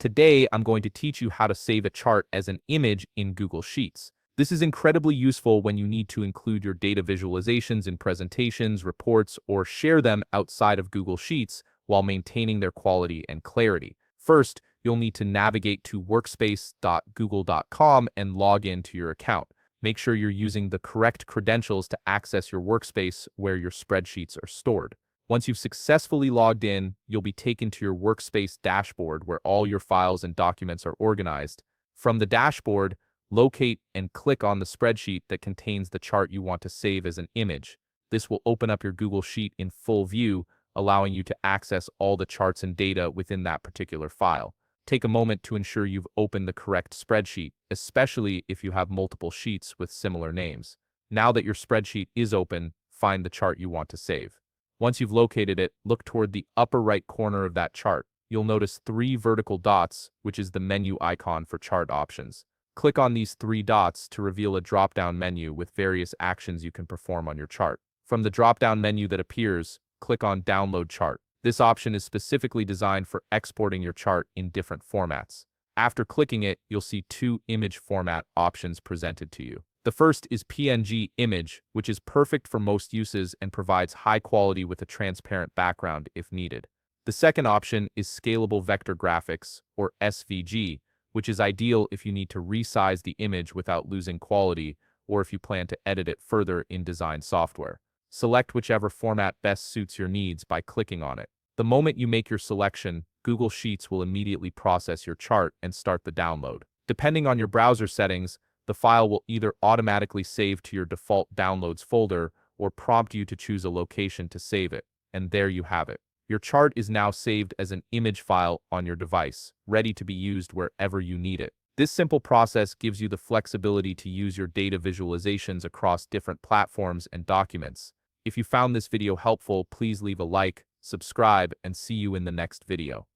Today, I'm going to teach you how to save a chart as an image in Google Sheets. This is incredibly useful when you need to include your data visualizations in presentations, reports, or share them outside of Google Sheets while maintaining their quality and clarity. First, you'll need to navigate to workspace.google.com and log in to your account. Make sure you're using the correct credentials to access your workspace where your spreadsheets are stored. Once you've successfully logged in, you'll be taken to your Workspace dashboard where all your files and documents are organized. From the dashboard, locate and click on the spreadsheet that contains the chart you want to save as an image. This will open up your Google Sheet in full view, allowing you to access all the charts and data within that particular file. Take a moment to ensure you've opened the correct spreadsheet, especially if you have multiple sheets with similar names. Now that your spreadsheet is open, find the chart you want to save. Once you've located it, look toward the upper right corner of that chart. You'll notice 3 vertical dots, which is the menu icon for chart options. Click on these 3 dots to reveal a drop-down menu with various actions you can perform on your chart. From the drop-down menu that appears, click on Download Chart. This option is specifically designed for exporting your chart in different formats. After clicking it, you'll see 2 image format options presented to you. The first is PNG image, which is perfect for most uses and provides high quality with a transparent background if needed. The second option is scalable vector graphics, or SVG, which is ideal if you need to resize the image without losing quality or if you plan to edit it further in design software. Select whichever format best suits your needs by clicking on it. The moment you make your selection, Google Sheets will immediately process your chart and start the download. Depending on your browser settings, the file will either automatically save to your default downloads folder or prompt you to choose a location to save it. And there you have it. Your chart is now saved as an image file on your device, ready to be used wherever you need it. This simple process gives you the flexibility to use your data visualizations across different platforms and documents. If you found this video helpful, please leave a like, subscribe, and see you in the next video.